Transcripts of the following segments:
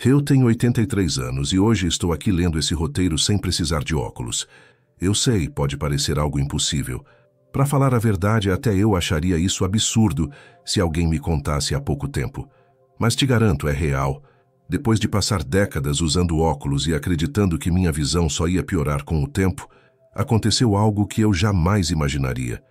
Eu tenho 83 anos e hoje estou aqui lendo esse roteiro sem precisar de óculos. Eu sei, pode parecer algo impossível. Para falar a verdade, até eu acharia isso absurdo se alguém me contasse há pouco tempo. Mas te garanto, é real. Depois de passar décadas usando óculos e acreditando que minha visão só ia piorar com o tempo, aconteceu algo que eu jamais imaginaria.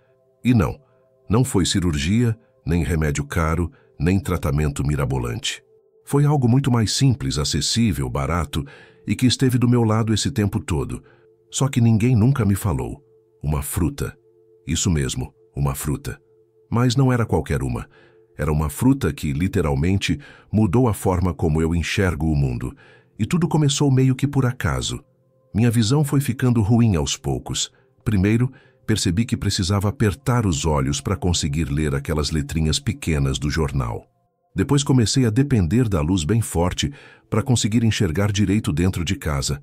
E não foi cirurgia, nem remédio caro, nem tratamento mirabolante. Foi algo muito mais simples, acessível, barato e que esteve do meu lado esse tempo todo. Só que ninguém nunca me falou. Uma fruta. Isso mesmo, uma fruta. Mas não era qualquer uma. Era uma fruta que, literalmente, mudou a forma como eu enxergo o mundo. E tudo começou meio que por acaso. Minha visão foi ficando ruim aos poucos. Primeiro, percebi que precisava apertar os olhos para conseguir ler aquelas letrinhas pequenas do jornal. Depois comecei a depender da luz bem forte para conseguir enxergar direito dentro de casa.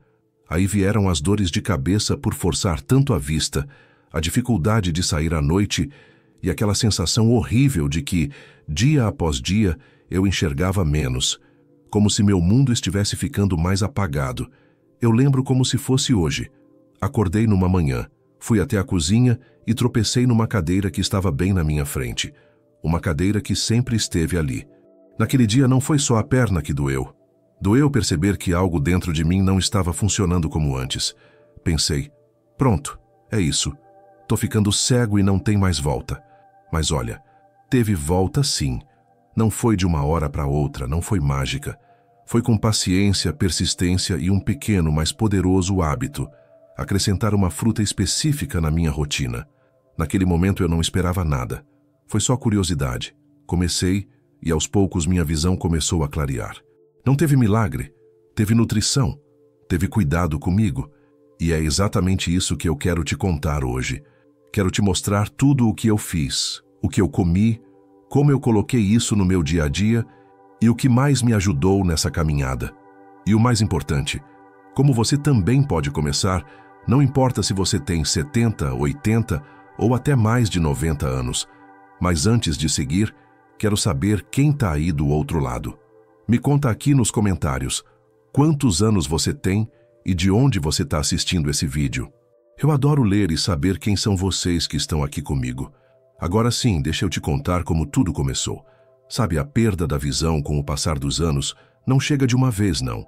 Aí vieram as dores de cabeça por forçar tanto a vista, a dificuldade de sair à noite e aquela sensação horrível de que, dia após dia, eu enxergava menos, como se meu mundo estivesse ficando mais apagado. Eu lembro como se fosse hoje. Acordei numa manhã, fui até a cozinha e tropecei numa cadeira que estava bem na minha frente. Uma cadeira que sempre esteve ali. Naquele dia não foi só a perna que doeu. Doeu perceber que algo dentro de mim não estava funcionando como antes. Pensei, pronto, é isso. Tô ficando cego e não tem mais volta. Mas olha, teve volta sim. Não foi de uma hora para outra, não foi mágica. Foi com paciência, persistência e um pequeno, mas poderoso hábito. Acrescentar uma fruta específica na minha rotina. Naquele momento eu não esperava nada. Foi só curiosidade. Comecei e aos poucos minha visão começou a clarear. Não teve milagre, teve nutrição, teve cuidado comigo. E é exatamente isso que eu quero te contar hoje. Quero te mostrar tudo o que eu fiz, o que eu comi, como eu coloquei isso no meu dia a dia e o que mais me ajudou nessa caminhada. E o mais importante, como você também pode começar, não importa se você tem 70, 80 ou até mais de 90 anos. Mas antes de seguir, quero saber quem está aí do outro lado. Me conta aqui nos comentários quantos anos você tem e de onde você está assistindo esse vídeo. Eu adoro ler e saber quem são vocês que estão aqui comigo. Agora sim, deixa eu te contar como tudo começou. Sabe, a perda da visão com o passar dos anos não chega de uma vez, não.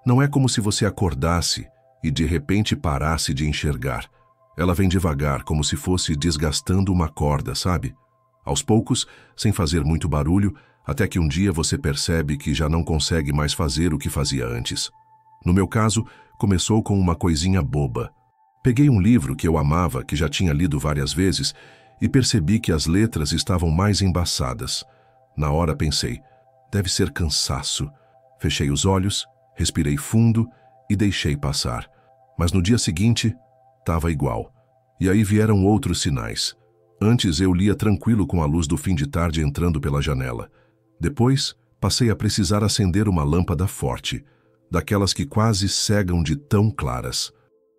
Não é como se você acordasse e de repente parasse de enxergar. Ela vem devagar, como se fosse desgastando uma corda, sabe? Aos poucos, sem fazer muito barulho, até que um dia você percebe que já não consegue mais fazer o que fazia antes. No meu caso, começou com uma coisinha boba. Peguei um livro que eu amava, que já tinha lido várias vezes, e percebi que as letras estavam mais embaçadas. Na hora pensei, deve ser cansaço. Fechei os olhos, respirei fundo e deixei passar. Mas no dia seguinte, estava igual. E aí vieram outros sinais. Antes eu lia tranquilo com a luz do fim de tarde entrando pela janela. Depois, passei a precisar acender uma lâmpada forte, daquelas que quase cegam de tão claras.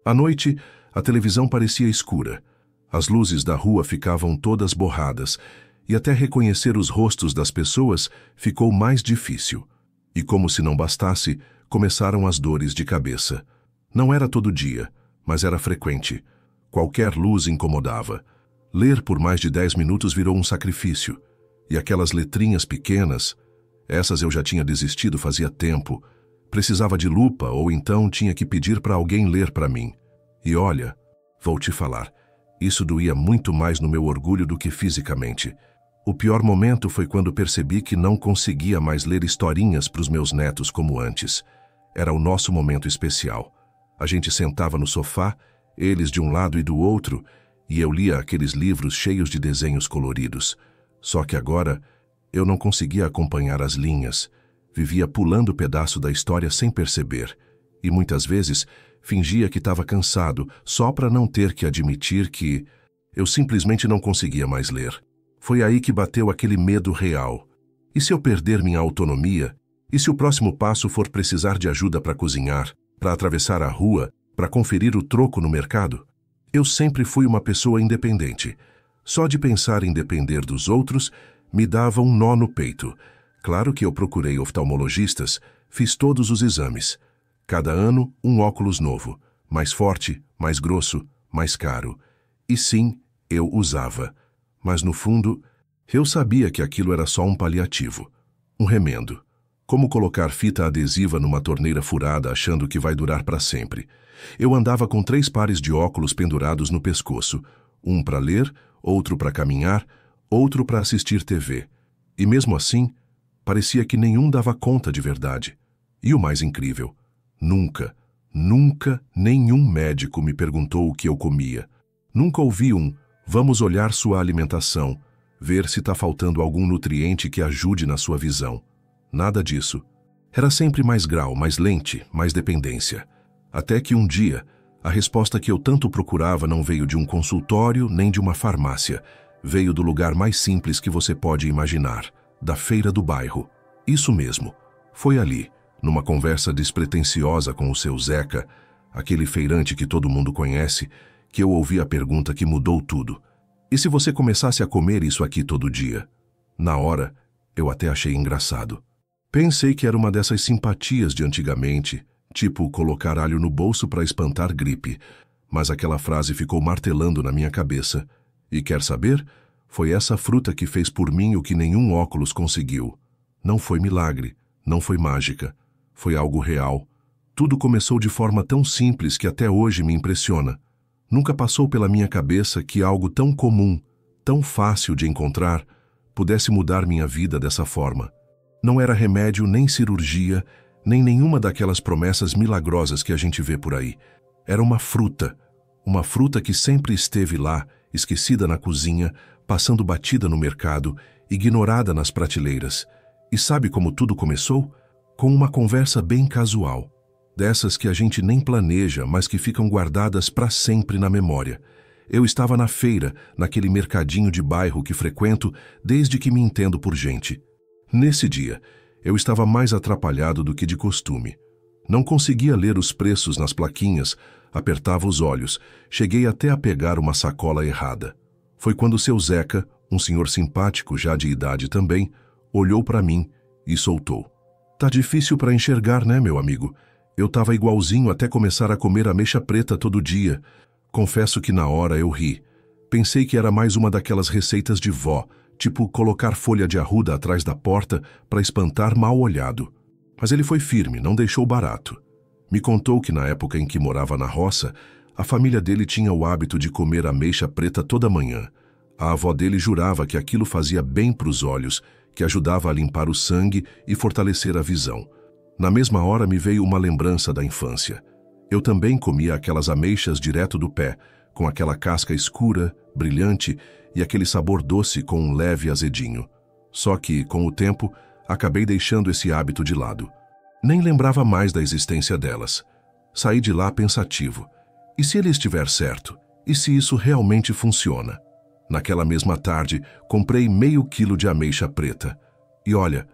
À noite, a televisão parecia escura. As luzes da rua ficavam todas borradas, e até reconhecer os rostos das pessoas ficou mais difícil. E como se não bastasse, começaram as dores de cabeça. Não era todo dia, mas era frequente. Qualquer luz incomodava. Ler por mais de 10 minutos virou um sacrifício. E aquelas letrinhas pequenas, essas eu já tinha desistido fazia tempo. Precisava de lupa ou então tinha que pedir para alguém ler para mim. E olha, vou te falar, isso doía muito mais no meu orgulho do que fisicamente. O pior momento foi quando percebi que não conseguia mais ler historinhas para os meus netos como antes. Era o nosso momento especial. A gente sentava no sofá, eles de um lado e do outro, e eu lia aqueles livros cheios de desenhos coloridos. Só que agora eu não conseguia acompanhar as linhas. Vivia pulando pedaço da história sem perceber. E muitas vezes fingia que estava cansado, só para não ter que admitir que eu simplesmente não conseguia mais ler. Foi aí que bateu aquele medo real. E se eu perder minha autonomia? E se o próximo passo for precisar de ajuda para cozinhar, para atravessar a rua, para conferir o troco no mercado? Eu sempre fui uma pessoa independente. Só de pensar em depender dos outros me dava um nó no peito. Claro que eu procurei oftalmologistas, Fiz todos os exames. Cada ano, um óculos novo. Mais forte, mais grosso, mais caro. E sim, eu usava. Mas no fundo, eu sabia que aquilo era só um paliativo. Um remendo. Como colocar fita adesiva numa torneira furada achando que vai durar para sempre. Eu andava com 3 pares de óculos pendurados no pescoço. Um para ler, outro para caminhar, outro para assistir TV. E mesmo assim, parecia que nenhum dava conta de verdade. E o mais incrível, nunca nenhum médico me perguntou o que eu comia. Nunca ouvi vamos olhar sua alimentação, ver se está faltando algum nutriente que ajude na sua visão. Nada disso. Era sempre mais grau, mais lente, mais dependência. Até que um dia, a resposta que eu tanto procurava não veio de um consultório nem de uma farmácia. Veio do lugar mais simples que você pode imaginar, da feira do bairro. Isso mesmo. Foi ali, numa conversa despretensiosa com o seu Zeca, aquele feirante que todo mundo conhece, que eu ouvi a pergunta que mudou tudo. E se você começasse a comer isso aqui todo dia? Na hora, eu até achei engraçado. Pensei que era uma dessas simpatias de antigamente, tipo colocar alho no bolso para espantar gripe, mas aquela frase ficou martelando na minha cabeça. E quer saber? Foi essa fruta que fez por mim o que nenhum óculos conseguiu. Não foi milagre, não foi mágica, foi algo real. Tudo começou de forma tão simples que até hoje me impressiona. Nunca passou pela minha cabeça que algo tão comum, tão fácil de encontrar, pudesse mudar minha vida dessa forma. Não era remédio, nem cirurgia, nem nenhuma daquelas promessas milagrosas que a gente vê por aí. Era uma fruta que sempre esteve lá, esquecida na cozinha, passando batida no mercado, ignorada nas prateleiras. E sabe como tudo começou? Com uma conversa bem casual. Dessas que a gente nem planeja, mas que ficam guardadas para sempre na memória. Eu estava na feira, naquele mercadinho de bairro que frequento desde que me entendo por gente. Nesse dia, eu estava mais atrapalhado do que de costume. Não conseguia ler os preços nas plaquinhas, apertava os olhos, cheguei até a pegar uma sacola errada. Foi quando seu Zeca, um senhor simpático já de idade também, olhou para mim e soltou. Tá difícil para enxergar, né, meu amigo? Eu tava igualzinho até começar a comer ameixa preta todo dia. Confesso que na hora eu ri. Pensei que era mais uma daquelas receitas de vó, tipo colocar folha de arruda atrás da porta para espantar mal olhado. Mas ele foi firme, não deixou barato. Me contou que na época em que morava na roça, a família dele tinha o hábito de comer ameixa preta toda manhã. A avó dele jurava que aquilo fazia bem para os olhos, que ajudava a limpar o sangue e fortalecer a visão. Na mesma hora me veio uma lembrança da infância. Eu também comia aquelas ameixas direto do pé, com aquela casca escura, brilhante e aquele sabor doce com um leve azedinho. Só que, com o tempo, acabei deixando esse hábito de lado. Nem lembrava mais da existência delas. Saí de lá pensativo. E se ele estiver certo? E se isso realmente funciona? Naquela mesma tarde, comprei meio quilo de ameixa preta. E olha,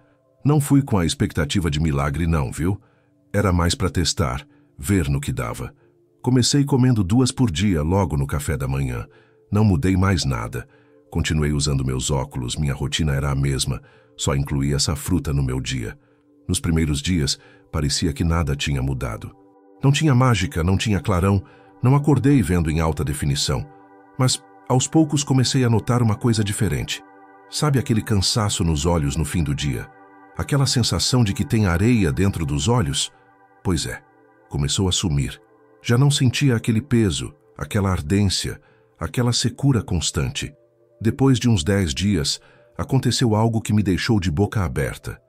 não fui com a expectativa de milagre não, viu? Era mais para testar, ver no que dava. Comecei comendo 2 por dia logo no café da manhã. Não mudei mais nada. Continuei usando meus óculos, minha rotina era a mesma, só incluí essa fruta no meu dia. Nos primeiros dias, parecia que nada tinha mudado. Não tinha mágica, não tinha clarão, não acordei vendo em alta definição. Mas, aos poucos, comecei a notar uma coisa diferente. Sabe aquele cansaço nos olhos no fim do dia? Aquela sensação de que tem areia dentro dos olhos? Pois é, começou a sumir. Já não sentia aquele peso, aquela ardência, aquela secura constante. Depois de uns 10 dias, aconteceu algo que me deixou de boca aberta.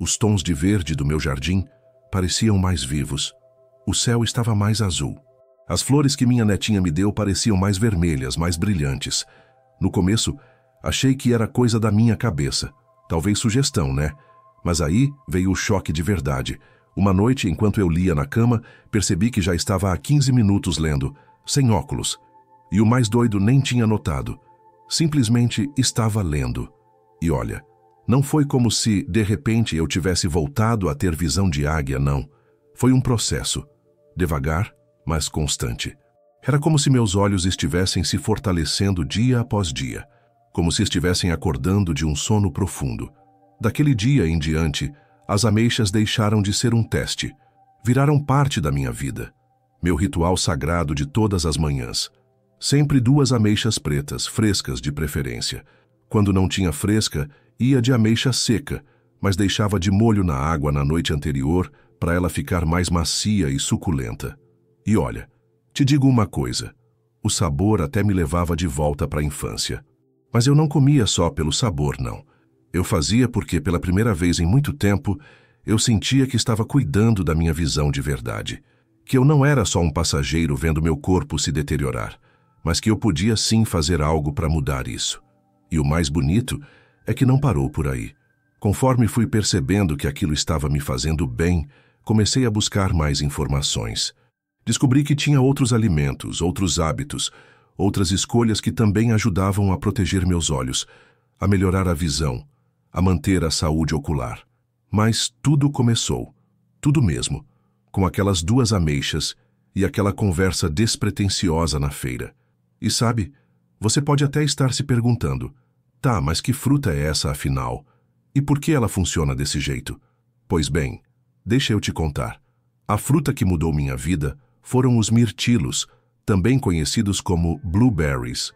Os tons de verde do meu jardim pareciam mais vivos. O céu estava mais azul. As flores que minha netinha me deu pareciam mais vermelhas, mais brilhantes. No começo, achei que era coisa da minha cabeça. Talvez sugestão, né? Mas aí veio o choque de verdade. Uma noite, enquanto eu lia na cama, percebi que já estava há 15 minutos lendo, sem óculos. E o mais doido nem tinha notado. Simplesmente estava lendo. E olha, não foi como se, de repente, eu tivesse voltado a ter visão de águia, não. Foi um processo. Devagar, mas constante. Era como se meus olhos estivessem se fortalecendo dia após dia. Como se estivessem acordando de um sono profundo. Daquele dia em diante, As ameixas deixaram de ser um teste. Viraram parte da minha vida. Meu ritual sagrado de todas as manhãs. Sempre 2 ameixas pretas, frescas de preferência. Quando não tinha fresca, ia de ameixa seca, mas deixava de molho na água na noite anterior para ela ficar mais macia e suculenta. E olha, te digo uma coisa, o sabor até me levava de volta para a infância. Mas eu não comia só pelo sabor, não. Eu fazia porque, pela primeira vez em muito tempo, eu sentia que estava cuidando da minha visão de verdade. Que eu não era só um passageiro vendo meu corpo se deteriorar, mas que eu podia sim fazer algo para mudar isso. E o mais bonito é que não parou por aí. Conforme fui percebendo que aquilo estava me fazendo bem, comecei a buscar mais informações. Descobri que tinha outros alimentos, outros hábitos, outras escolhas que também ajudavam a proteger meus olhos, a melhorar a visão, a manter a saúde ocular. Mas tudo começou, tudo mesmo, com aquelas 2 ameixas e aquela conversa despretensiosa na feira. E sabe, você pode até estar se perguntando, tá, mas que fruta é essa afinal? E por que ela funciona desse jeito? Pois bem, deixa eu te contar. A fruta que mudou minha vida foram os mirtilos, também conhecidos como blueberries.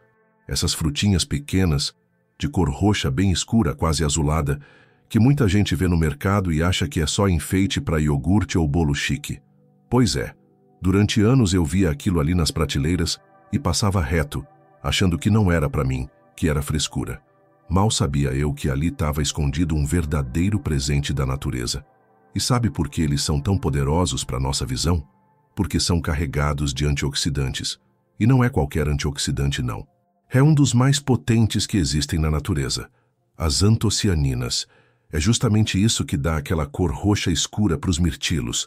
Essas frutinhas pequenas, de cor roxa bem escura, quase azulada, que muita gente vê no mercado e acha que é só enfeite para iogurte ou bolo chique. Pois é, durante anos eu via aquilo ali nas prateleiras e passava reto, achando que não era para mim, que era frescura. Mal sabia eu que ali estava escondido um verdadeiro presente da natureza. E sabe por que eles são tão poderosos para nossa visão? Porque são carregados de antioxidantes. E não é qualquer antioxidante, não. É um dos mais potentes que existem na natureza. As antocianinas. É justamente isso que dá aquela cor roxa escura para os mirtilos.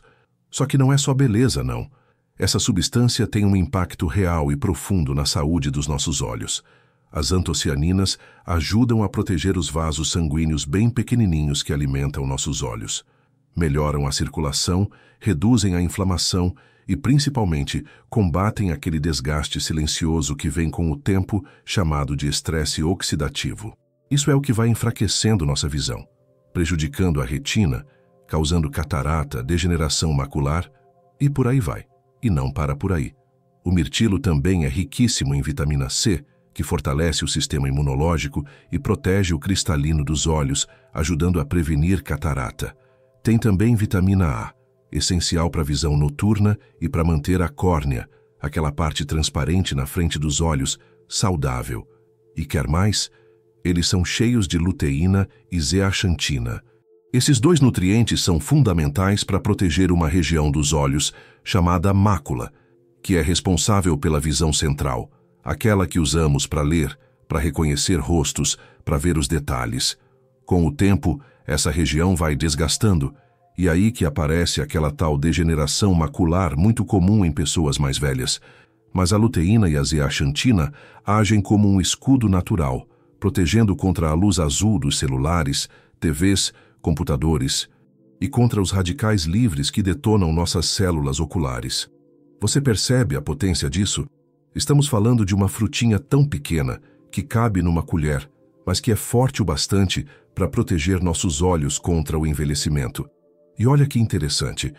Só que não é só beleza, não. Essa substância tem um impacto real e profundo na saúde dos nossos olhos. As antocianinas ajudam a proteger os vasos sanguíneos bem pequenininhos que alimentam nossos olhos. Melhoram a circulação, reduzem a inflamação e, principalmente, combatem aquele desgaste silencioso que vem com o tempo, chamado de estresse oxidativo. Isso é o que vai enfraquecendo nossa visão, prejudicando a retina, causando catarata, degeneração macular e por aí vai. E não para por aí. O mirtilo também é riquíssimo em vitamina C, que fortalece o sistema imunológico e protege o cristalino dos olhos, ajudando a prevenir catarata. Tem também vitamina A, essencial para a visão noturna e para manter a córnea, aquela parte transparente na frente dos olhos, saudável. E quer mais? Eles são cheios de luteína e zeaxantina. Esses 2 nutrientes são fundamentais para proteger uma região dos olhos, chamada mácula, que é responsável pela visão central, aquela que usamos para ler, para reconhecer rostos, para ver os detalhes. Com o tempo, essa região vai desgastando, e aí que aparece aquela tal degeneração macular muito comum em pessoas mais velhas. Mas a luteína e a zeaxantina agem como um escudo natural, protegendo contra a luz azul dos celulares, TVs, computadores, e contra os radicais livres que detonam nossas células oculares. Você percebe a potência disso? Estamos falando de uma frutinha tão pequena que cabe numa colher, mas que é forte o bastante para proteger nossos olhos contra o envelhecimento. E olha que interessante,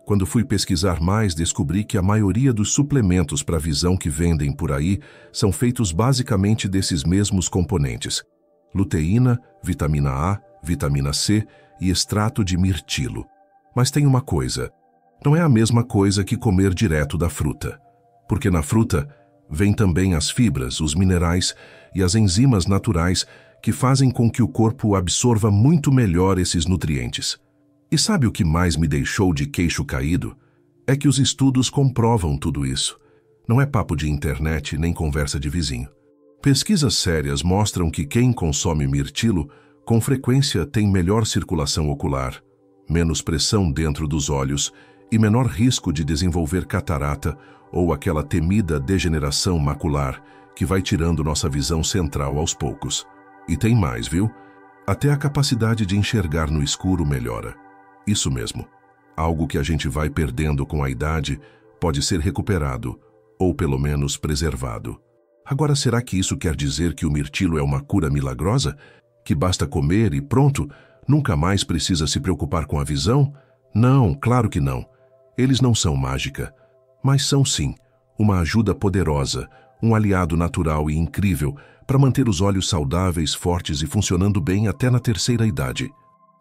quando fui pesquisar mais, descobri que a maioria dos suplementos para visão que vendem por aí são feitos basicamente desses mesmos componentes: luteína, vitamina A, vitamina C e extrato de mirtilo. Mas tem uma coisa, não é a mesma coisa que comer direto da fruta, porque na fruta vêm também as fibras, os minerais e as enzimas naturais que fazem com que o corpo absorva muito melhor esses nutrientes. E sabe o que mais me deixou de queixo caído? É que os estudos comprovam tudo isso. Não é papo de internet nem conversa de vizinho. Pesquisas sérias mostram que quem consome mirtilo com frequência tem melhor circulação ocular, menos pressão dentro dos olhos e menor risco de desenvolver catarata ou aquela temida degeneração macular que vai tirando nossa visão central aos poucos. E tem mais, viu? Até a capacidade de enxergar no escuro melhora. Isso mesmo. Algo que a gente vai perdendo com a idade pode ser recuperado, ou pelo menos preservado. Agora, será que isso quer dizer que o mirtilo é uma cura milagrosa? Que basta comer e pronto, Nunca mais precisa se preocupar com a visão? Não, claro que não. Eles não são mágica, mas são sim uma ajuda poderosa, um aliado natural e incrível para manter os olhos saudáveis, fortes e funcionando bem até na terceira idade.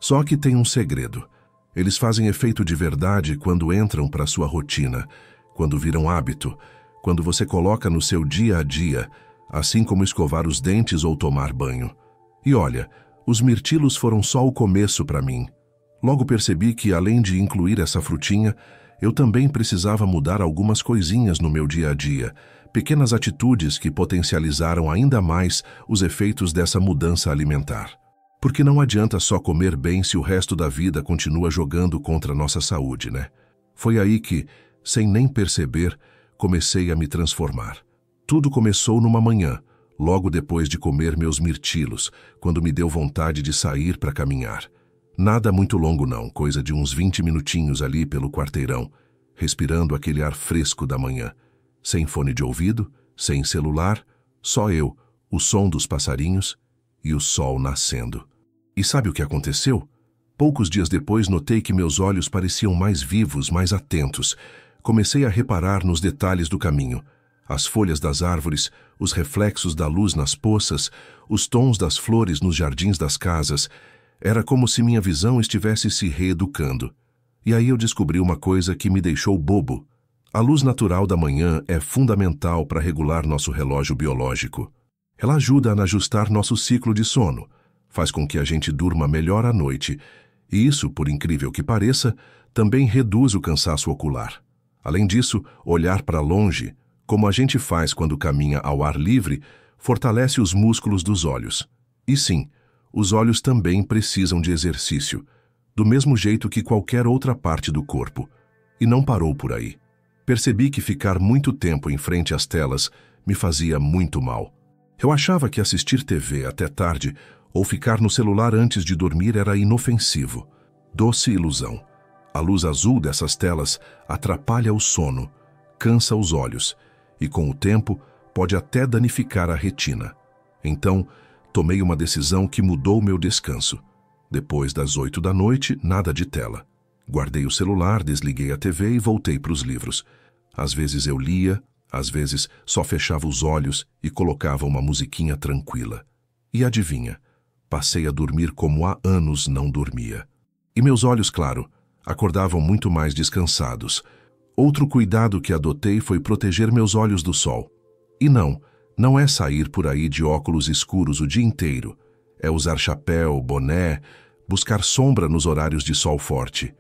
Só que tem um segredo. Eles fazem efeito de verdade quando entram para sua rotina, quando viram hábito, quando você coloca no seu dia a dia, assim como escovar os dentes ou tomar banho. E olha, os mirtilos foram só o começo para mim. Logo percebi que, além de incluir essa frutinha, eu também precisava mudar algumas coisinhas no meu dia a dia, pequenas atitudes que potencializaram ainda mais os efeitos dessa mudança alimentar. Porque não adianta só comer bem se o resto da vida continua jogando contra a nossa saúde, né? Foi aí que, sem nem perceber, comecei a me transformar. Tudo começou numa manhã, logo depois de comer meus mirtilos, quando me deu vontade de sair para caminhar. Nada muito longo não, coisa de uns 20 minutinhos ali pelo quarteirão, respirando aquele ar fresco da manhã. Sem fone de ouvido, sem celular, só eu, o som dos passarinhos e o sol nascendo. E sabe o que aconteceu? Poucos dias depois notei que meus olhos pareciam mais vivos, mais atentos. Comecei a reparar nos detalhes do caminho. As folhas das árvores, os reflexos da luz nas poças, os tons das flores nos jardins das casas. Era como se minha visão estivesse se reeducando. E aí eu descobri uma coisa que me deixou bobo. A luz natural da manhã é fundamental para regular nosso relógio biológico. Ela ajuda a ajustar nosso ciclo de sono, faz com que a gente durma melhor à noite, e isso, por incrível que pareça, também reduz o cansaço ocular. Além disso, olhar para longe, como a gente faz quando caminha ao ar livre, fortalece os músculos dos olhos. E sim, os olhos também precisam de exercício, do mesmo jeito que qualquer outra parte do corpo. E não parou por aí. Percebi que ficar muito tempo em frente às telas me fazia muito mal. Eu achava que assistir TV até tarde ou ficar no celular antes de dormir era inofensivo. Doce ilusão. A luz azul dessas telas atrapalha o sono, cansa os olhos e, com o tempo, pode até danificar a retina. Então, tomei uma decisão que mudou meu descanso. Depois das 8 da noite, nada de tela. Guardei o celular, desliguei a TV e voltei para os livros. Às vezes eu lia, às vezes só fechava os olhos e colocava uma musiquinha tranquila. E adivinha, passei a dormir como há anos não dormia. E meus olhos, claro, acordavam muito mais descansados. Outro cuidado que adotei foi proteger meus olhos do sol. E não é sair por aí de óculos escuros o dia inteiro. É usar chapéu, boné, buscar sombra nos horários de sol forte.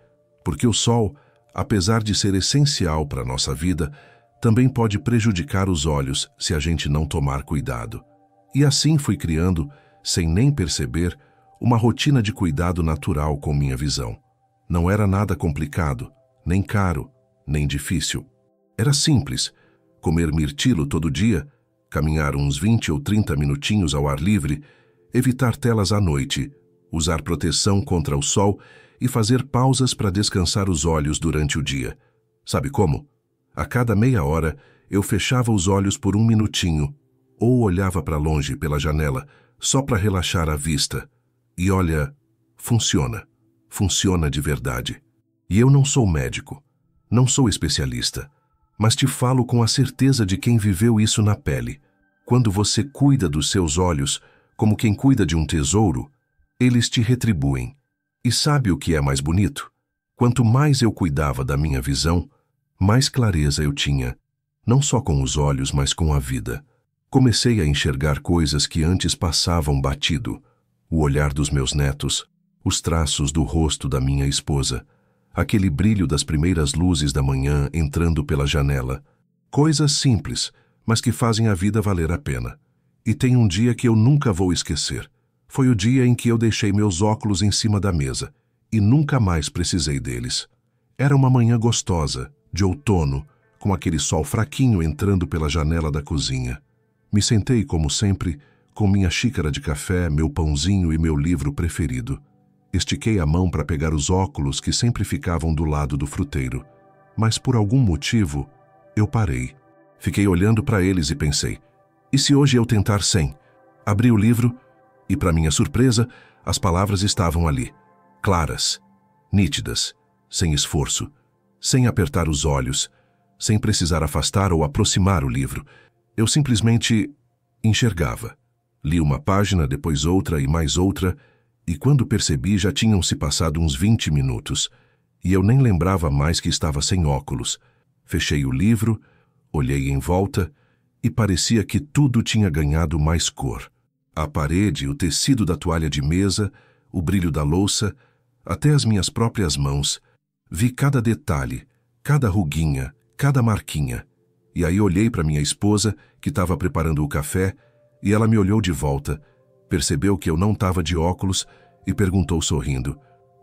Porque o sol, apesar de ser essencial para a nossa vida, também pode prejudicar os olhos se a gente não tomar cuidado. E assim fui criando, sem nem perceber, uma rotina de cuidado natural com minha visão. Não era nada complicado, nem caro, nem difícil. Era simples: comer mirtilo todo dia, caminhar uns 20 ou 30 minutinhos ao ar livre, evitar telas à noite, usar proteção contra o sol e fazer pausas para descansar os olhos durante o dia. Sabe como? A cada meia hora, eu fechava os olhos por 1 minutinho ou olhava para longe pela janela, só para relaxar a vista. E olha, funciona. Funciona de verdade. E eu não sou médico, não sou especialista, mas te falo com a certeza de quem viveu isso na pele. Quando você cuida dos seus olhos, como quem cuida de um tesouro, eles te retribuem. E sabe o que é mais bonito? Quanto mais eu cuidava da minha visão, mais clareza eu tinha, não só com os olhos, mas com a vida. Comecei a enxergar coisas que antes passavam batido. O olhar dos meus netos, os traços do rosto da minha esposa, aquele brilho das primeiras luzes da manhã entrando pela janela. Coisas simples, mas que fazem a vida valer a pena. E tem um dia que eu nunca vou esquecer. Foi o dia em que eu deixei meus óculos em cima da mesa e nunca mais precisei deles. Era uma manhã gostosa, de outono, com aquele sol fraquinho entrando pela janela da cozinha. Me sentei, como sempre, com minha xícara de café, meu pãozinho e meu livro preferido. Estiquei a mão para pegar os óculos que sempre ficavam do lado do fruteiro. Mas por algum motivo, eu parei. Fiquei olhando para eles e pensei, e se hoje eu tentar sem? Abri o livro e, para minha surpresa, as palavras estavam ali. claras, nítidas, sem esforço, sem apertar os olhos, sem precisar afastar ou aproximar o livro. Eu simplesmente enxergava. Li uma página, depois outra e mais outra, e quando percebi já tinham se passado uns 20 minutos, e eu nem lembrava mais que estava sem óculos. Fechei o livro, olhei em volta, e parecia que tudo tinha ganhado mais cor. A parede, o tecido da toalha de mesa, o brilho da louça, até as minhas próprias mãos. Vi cada detalhe, cada ruguinha, cada marquinha. E aí olhei para minha esposa, que estava preparando o café, e ela me olhou de volta, percebeu que eu não estava de óculos e perguntou sorrindo: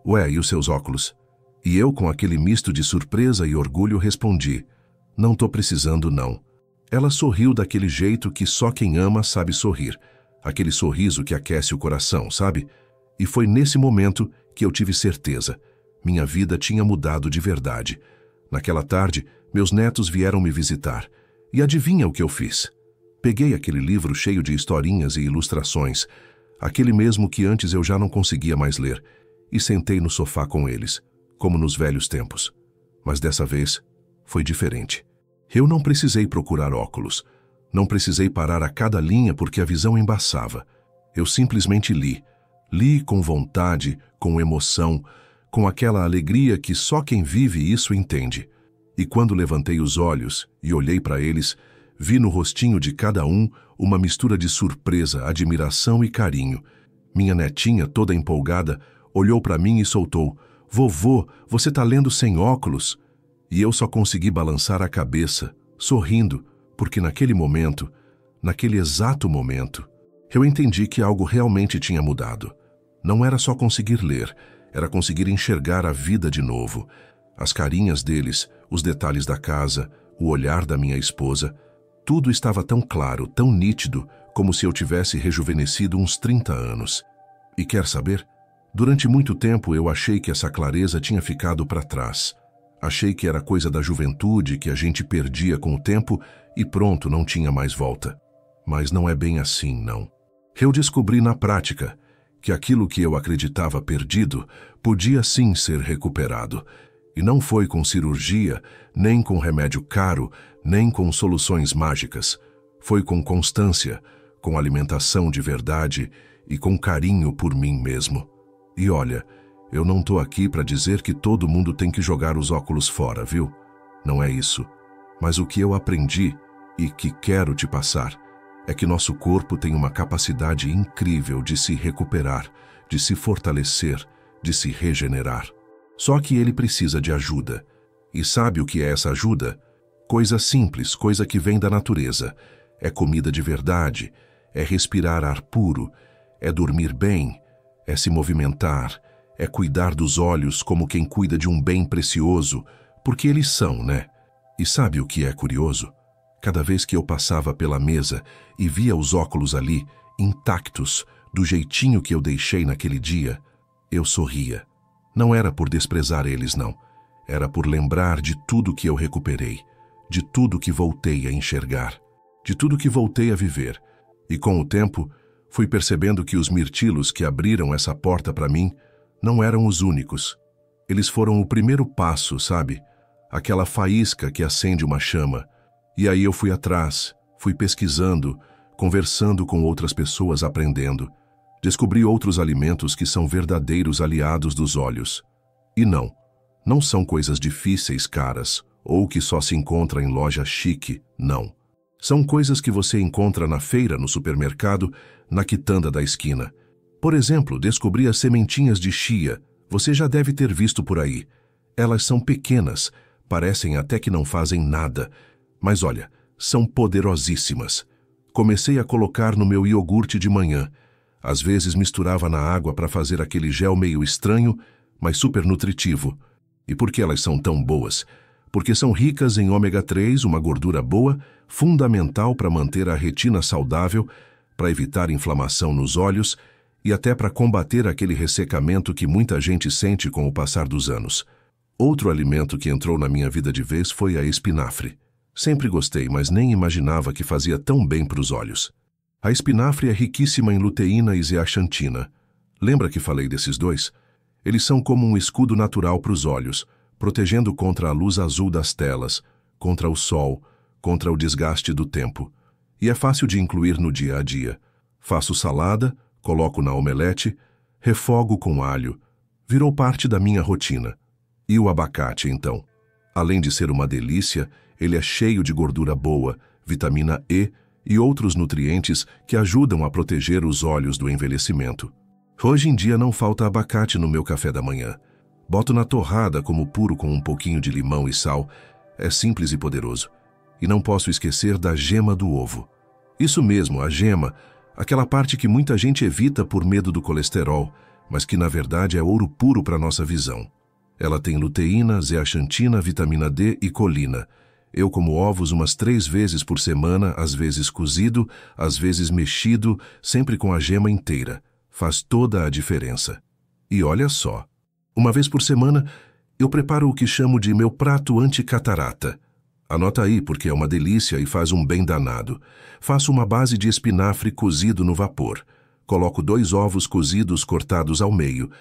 "Ué, e os seus óculos?" E eu, com aquele misto de surpresa e orgulho, respondi: "Não tô precisando, não." Ela sorriu daquele jeito que só quem ama sabe sorrir, aquele sorriso que aquece o coração, sabe? E foi nesse momento que eu tive certeza. Minha vida tinha mudado de verdade. Naquela tarde, meus netos vieram me visitar. E adivinha o que eu fiz? Peguei aquele livro cheio de historinhas e ilustrações, aquele mesmo que antes eu já não conseguia mais ler, e sentei no sofá com eles, como nos velhos tempos. Mas dessa vez, foi diferente. Eu não precisei procurar óculos. Não precisei parar a cada linha porque a visão embaçava. Eu simplesmente li. Li com vontade, com emoção, com aquela alegria que só quem vive isso entende. E quando levantei os olhos e olhei para eles, vi no rostinho de cada um uma mistura de surpresa, admiração e carinho. Minha netinha, toda empolgada, olhou para mim e soltou: "Vovô, você tá lendo sem óculos?" E eu só consegui balançar a cabeça, sorrindo, porque naquele momento, naquele exato momento, eu entendi que algo realmente tinha mudado. Não era só conseguir ler, era conseguir enxergar a vida de novo. As carinhas deles, os detalhes da casa, o olhar da minha esposa, tudo estava tão claro, tão nítido, como se eu tivesse rejuvenescido uns 30 anos. E quer saber? Durante muito tempo eu achei que essa clareza tinha ficado para trás. Achei que era coisa da juventude, que a gente perdia com o tempo e pronto, não tinha mais volta. Mas não é bem assim, não. Eu descobri na prática que aquilo que eu acreditava perdido podia sim ser recuperado. E não foi com cirurgia, nem com remédio caro, nem com soluções mágicas. Foi com constância, com alimentação de verdade e com carinho por mim mesmo. E olha, eu não tô aqui para dizer que todo mundo tem que jogar os óculos fora, viu? Não é isso. Mas o que eu aprendi e que quero te passar é que nosso corpo tem uma capacidade incrível de se recuperar, de se fortalecer, de se regenerar. Só que ele precisa de ajuda. E sabe o que é essa ajuda? Coisa simples, coisa que vem da natureza. É comida de verdade, é respirar ar puro, é dormir bem, é se movimentar, é cuidar dos olhos como quem cuida de um bem precioso, porque eles são, né? E sabe o que é curioso? Cada vez que eu passava pela mesa e via os óculos ali, intactos, do jeitinho que eu deixei naquele dia, eu sorria. Não era por desprezar eles, não. Era por lembrar de tudo que eu recuperei, de tudo que voltei a enxergar, de tudo que voltei a viver. E com o tempo, fui percebendo que os mirtilos que abriram essa porta para mim não eram os únicos. Eles foram o primeiro passo, sabe? Aquela faísca que acende uma chama. E aí eu fui atrás, fui pesquisando, conversando com outras pessoas, aprendendo. Descobri outros alimentos que são verdadeiros aliados dos olhos. E não são coisas difíceis, caras, ou que só se encontra em loja chique, não. São coisas que você encontra na feira, no supermercado, na quitanda da esquina. Por exemplo, descobri as sementinhas de chia. Você já deve ter visto por aí. Elas são pequenas, parecem até que não fazem nada. Mas olha, são poderosíssimas. Comecei a colocar no meu iogurte de manhã. Às vezes misturava na água para fazer aquele gel meio estranho, mas super nutritivo. E por que elas são tão boas? Porque são ricas em ômega 3, uma gordura boa, fundamental para manter a retina saudável, para evitar inflamação nos olhos e até para combater aquele ressecamento que muita gente sente com o passar dos anos. Outro alimento que entrou na minha vida de vez foi a espinafre. Sempre gostei, mas nem imaginava que fazia tão bem para os olhos. A espinafre é riquíssima em luteína e zeaxantina. Lembra que falei desses dois? Eles são como um escudo natural para os olhos, protegendo contra a luz azul das telas, contra o sol, contra o desgaste do tempo. E é fácil de incluir no dia a dia. Faço salada, coloco na omelete, refogo com alho. Virou parte da minha rotina. E o abacate, então? Além de ser uma delícia, ele é cheio de gordura boa, vitamina E e outros nutrientes que ajudam a proteger os olhos do envelhecimento. Hoje em dia não falta abacate no meu café da manhã. Boto na torrada como puro com um pouquinho de limão e sal. É simples e poderoso. E não posso esquecer da gema do ovo. Isso mesmo, a gema, aquela parte que muita gente evita por medo do colesterol, mas que na verdade é ouro puro para nossa visão. Ela tem luteína, zeaxantina, vitamina D e colina. Eu como ovos umas 3 vezes por semana, às vezes cozido, às vezes mexido, sempre com a gema inteira. Faz toda a diferença. E olha só, uma vez por semana eu preparo o que chamo de meu prato anti-catarata. Anota aí porque é uma delícia e faz um bem danado. Faço uma base de espinafre cozido no vapor. Coloco 2 ovos cozidos cortados ao meio,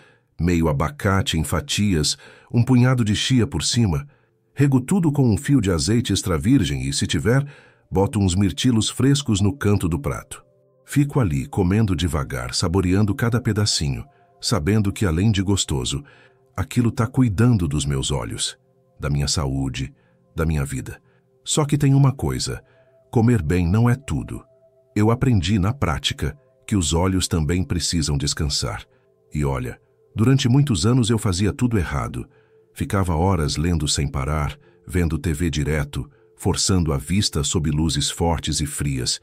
meio abacate em fatias, um punhado de chia por cima. Rego tudo com um fio de azeite extra virgem e, se tiver, boto uns mirtilos frescos no canto do prato. Fico ali, comendo devagar, saboreando cada pedacinho, sabendo que, além de gostoso, aquilo está cuidando dos meus olhos, da minha saúde, da minha vida. Só que tem uma coisa: comer bem não é tudo. Eu aprendi na prática que os olhos também precisam descansar. E olha, durante muitos anos eu fazia tudo errado. Ficava horas lendo sem parar, vendo TV direto, forçando a vista sob luzes fortes e frias.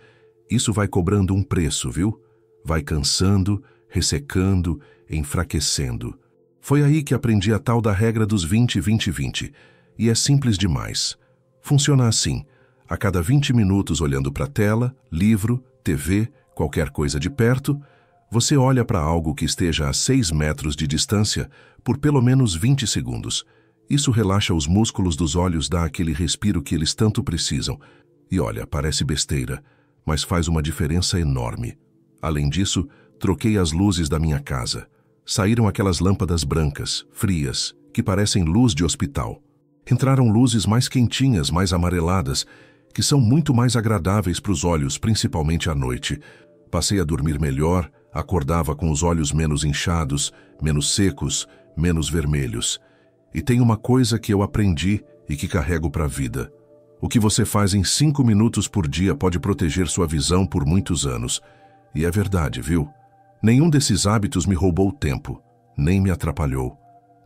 Isso vai cobrando um preço, viu? Vai cansando, ressecando, enfraquecendo. Foi aí que aprendi a tal da regra dos 20-20-20. E é simples demais. Funciona assim: a cada 20 minutos olhando para a tela, livro, TV, qualquer coisa de perto, você olha para algo que esteja a 6 metros de distância por pelo menos 20 segundos. Isso relaxa os músculos dos olhos, dá aquele respiro que eles tanto precisam. E olha, parece besteira, mas faz uma diferença enorme. Além disso, troquei as luzes da minha casa. Saíram aquelas lâmpadas brancas, frias, que parecem luz de hospital. Entraram luzes mais quentinhas, mais amareladas, que são muito mais agradáveis para os olhos, principalmente à noite. Passei a dormir melhor, acordava com os olhos menos inchados, menos secos, menos vermelhos. E tem uma coisa que eu aprendi e que carrego para a vida. O que você faz em 5 minutos por dia pode proteger sua visão por muitos anos. E é verdade, viu? Nenhum desses hábitos me roubou tempo, nem me atrapalhou.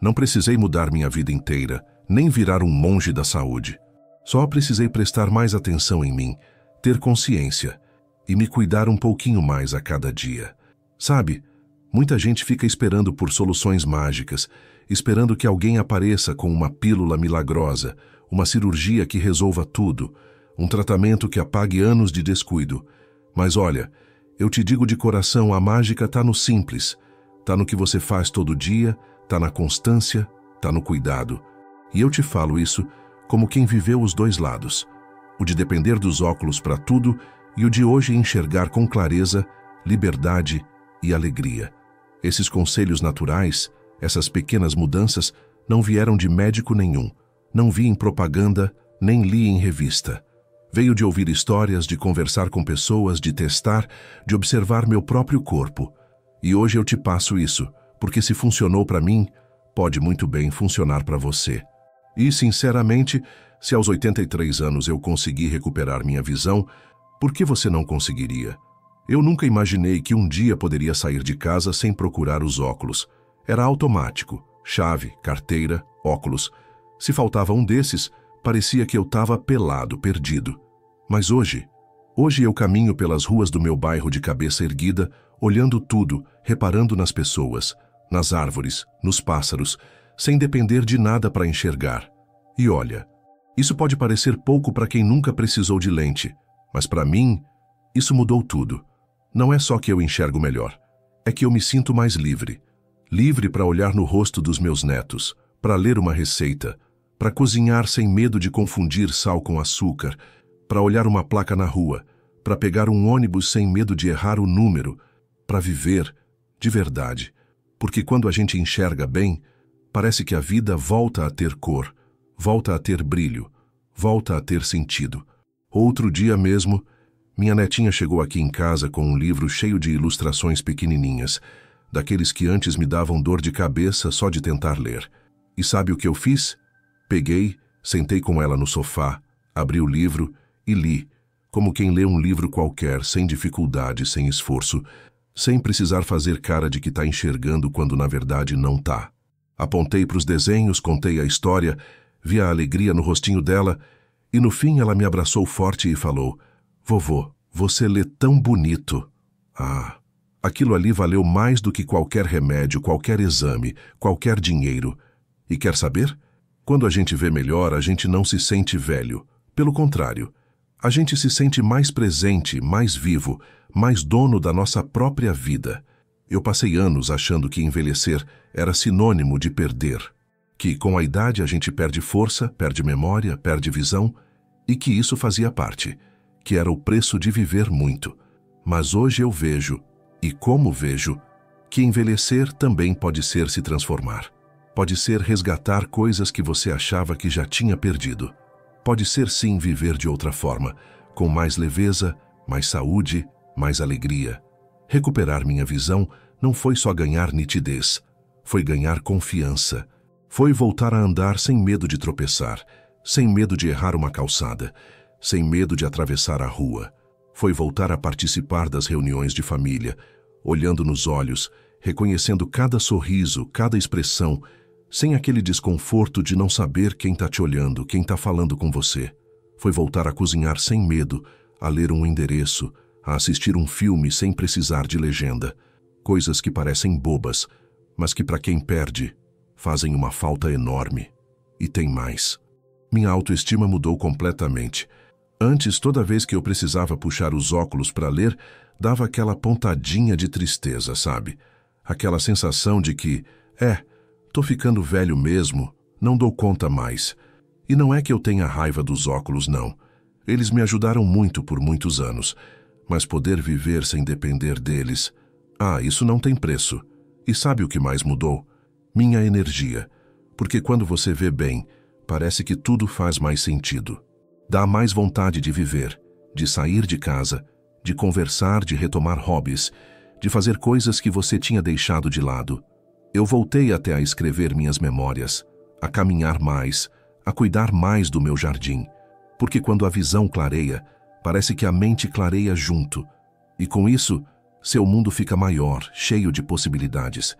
Não precisei mudar minha vida inteira, nem virar um monge da saúde. Só precisei prestar mais atenção em mim, ter consciência e me cuidar um pouquinho mais a cada dia. Sabe, muita gente fica esperando por soluções mágicas, esperando que alguém apareça com uma pílula milagrosa, uma cirurgia que resolva tudo, um tratamento que apague anos de descuido. Mas olha, eu te digo de coração, a mágica está no simples, está no que você faz todo dia, está na constância, está no cuidado. E eu te falo isso como quem viveu os 2 lados, o de depender dos óculos para tudo e o de hoje enxergar com clareza, liberdade e alegria. Esses conselhos naturais, essas pequenas mudanças, não vieram de médico nenhum, não vi em propaganda, nem li em revista. Veio de ouvir histórias, de conversar com pessoas, de testar, de observar meu próprio corpo. E hoje eu te passo isso, porque se funcionou para mim, pode muito bem funcionar para você. E, sinceramente, se aos 83 anos eu consegui recuperar minha visão, por que você não conseguiria? Eu nunca imaginei que um dia poderia sair de casa sem procurar os óculos. Era automático, chave, carteira, óculos. Se faltava um desses, parecia que eu estava pelado, perdido. Mas hoje eu caminho pelas ruas do meu bairro de cabeça erguida, olhando tudo, reparando nas pessoas, nas árvores, nos pássaros, sem depender de nada para enxergar. E olha, isso pode parecer pouco para quem nunca precisou de lente, mas para mim, isso mudou tudo. Não é só que eu enxergo melhor, é que eu me sinto mais livre. Livre para olhar no rosto dos meus netos, para ler uma receita, para cozinhar sem medo de confundir sal com açúcar, para olhar uma placa na rua, para pegar um ônibus sem medo de errar o número, para viver de verdade. Porque quando a gente enxerga bem, parece que a vida volta a ter cor, volta a ter brilho, volta a ter sentido. Outro dia mesmo, minha netinha chegou aqui em casa com um livro cheio de ilustrações pequenininhas, daqueles que antes me davam dor de cabeça só de tentar ler. E sabe o que eu fiz? Peguei, sentei com ela no sofá, abri o livro e li, como quem lê um livro qualquer, sem dificuldade, sem esforço, sem precisar fazer cara de que está enxergando quando na verdade não está. Apontei para os desenhos, contei a história, vi a alegria no rostinho dela e no fim ela me abraçou forte e falou: "Vovô, você lê tão bonito." Ah, aquilo ali valeu mais do que qualquer remédio, qualquer exame, qualquer dinheiro. E quer saber? Quando a gente vê melhor, a gente não se sente velho. Pelo contrário, a gente se sente mais presente, mais vivo, mais dono da nossa própria vida. Eu passei anos achando que envelhecer era sinônimo de perder, que com a idade a gente perde força, perde memória, perde visão, e que isso fazia parte, que era o preço de viver muito. Mas hoje eu vejo, e como vejo, que envelhecer também pode ser se transformar. Pode ser resgatar coisas que você achava que já tinha perdido. Pode ser sim viver de outra forma, com mais leveza, mais saúde, mais alegria. Recuperar minha visão não foi só ganhar nitidez, foi ganhar confiança. Foi voltar a andar sem medo de tropeçar, sem medo de errar uma calçada, sem medo de atravessar a rua. Foi voltar a participar das reuniões de família, olhando nos olhos, reconhecendo cada sorriso, cada expressão, sem aquele desconforto de não saber quem está te olhando, quem está falando com você. Foi voltar a cozinhar sem medo, a ler um endereço, a assistir um filme sem precisar de legenda. Coisas que parecem bobas, mas que para quem perde, fazem uma falta enorme. E tem mais. Minha autoestima mudou completamente. Antes, toda vez que eu precisava puxar os óculos para ler, dava aquela pontadinha de tristeza, sabe? Aquela sensação de que, tô ficando velho mesmo, não dou conta mais. E não é que eu tenha raiva dos óculos, não. Eles me ajudaram muito por muitos anos. Mas poder viver sem depender deles, isso não tem preço. E sabe o que mais mudou? Minha energia. Porque quando você vê bem, parece que tudo faz mais sentido. Dá mais vontade de viver, de sair de casa, de conversar, de retomar hobbies, de fazer coisas que você tinha deixado de lado. Eu voltei até a escrever minhas memórias, a caminhar mais, a cuidar mais do meu jardim. Porque quando a visão clareia, parece que a mente clareia junto. E com isso, seu mundo fica maior, cheio de possibilidades.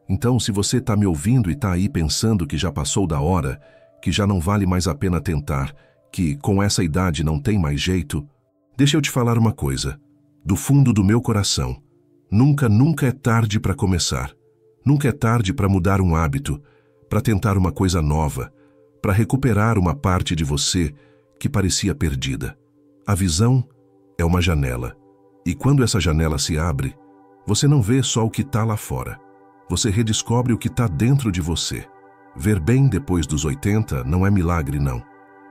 Então, se você está me ouvindo e está aí pensando que já passou da hora, que já não vale mais a pena tentar, que com essa idade não tem mais jeito, deixa eu te falar uma coisa. Do fundo do meu coração, nunca é tarde para começar. Nunca é tarde para mudar um hábito, para tentar uma coisa nova, para recuperar uma parte de você que parecia perdida. A visão é uma janela, e quando essa janela se abre, você não vê só o que está lá fora. Você redescobre o que está dentro de você. Ver bem depois dos 80 não é milagre, não.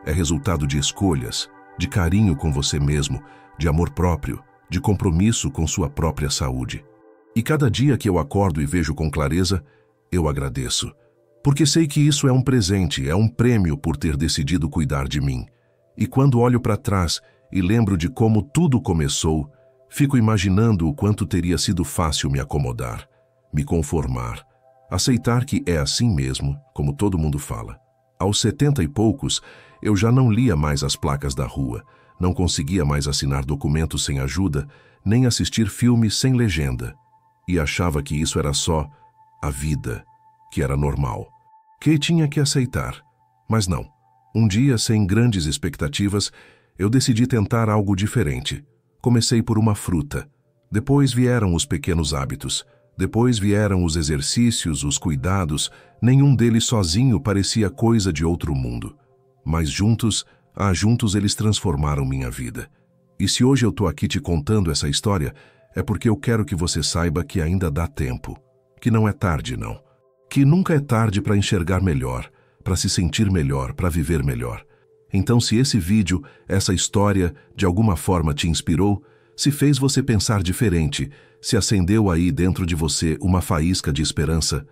É resultado de escolhas, de carinho com você mesmo, de amor próprio, de compromisso com sua própria saúde. E cada dia que eu acordo e vejo com clareza, eu agradeço. Porque sei que isso é um presente, é um prêmio por ter decidido cuidar de mim. E quando olho para trás e lembro de como tudo começou, fico imaginando o quanto teria sido fácil me acomodar, me conformar, aceitar que é assim mesmo, como todo mundo fala. Aos 70 e poucos, eu já não lia mais as placas da rua, não conseguia mais assinar documentos sem ajuda, nem assistir filmes sem legenda. E achava que isso era só a vida, que era normal, que tinha que aceitar. Mas não. Um dia, sem grandes expectativas, eu decidi tentar algo diferente. Comecei por uma fruta. Depois vieram os pequenos hábitos. Depois vieram os exercícios, os cuidados. Nenhum deles sozinho parecia coisa de outro mundo. Mas juntos eles transformaram minha vida. E se hoje eu estou aqui te contando essa história, é porque eu quero que você saiba que ainda dá tempo. Que não é tarde, não. Que nunca é tarde para enxergar melhor, para se sentir melhor, para viver melhor. Então, se esse vídeo, essa história, de alguma forma te inspirou, se fez você pensar diferente, se acendeu aí dentro de você uma faísca de esperança,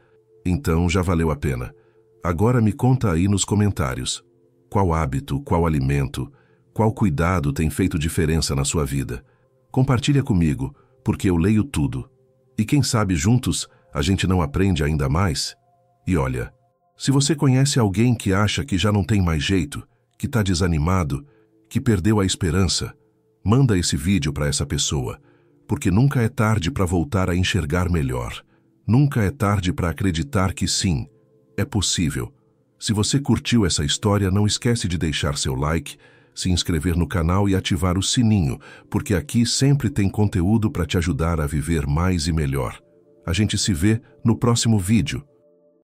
então já valeu a pena. Agora me conta aí nos comentários. Qual hábito, qual alimento, qual cuidado tem feito diferença na sua vida? Compartilha comigo, porque eu leio tudo. E quem sabe juntos a gente não aprende ainda mais? E olha, se você conhece alguém que acha que já não tem mais jeito, que está desanimado, que perdeu a esperança, manda esse vídeo para essa pessoa, porque nunca é tarde para voltar a enxergar melhor. Nunca é tarde para acreditar que sim, é possível. Se você curtiu essa história, não esquece de deixar seu like, se inscrever no canal e ativar o sininho, porque aqui sempre tem conteúdo para te ajudar a viver mais e melhor. A gente se vê no próximo vídeo.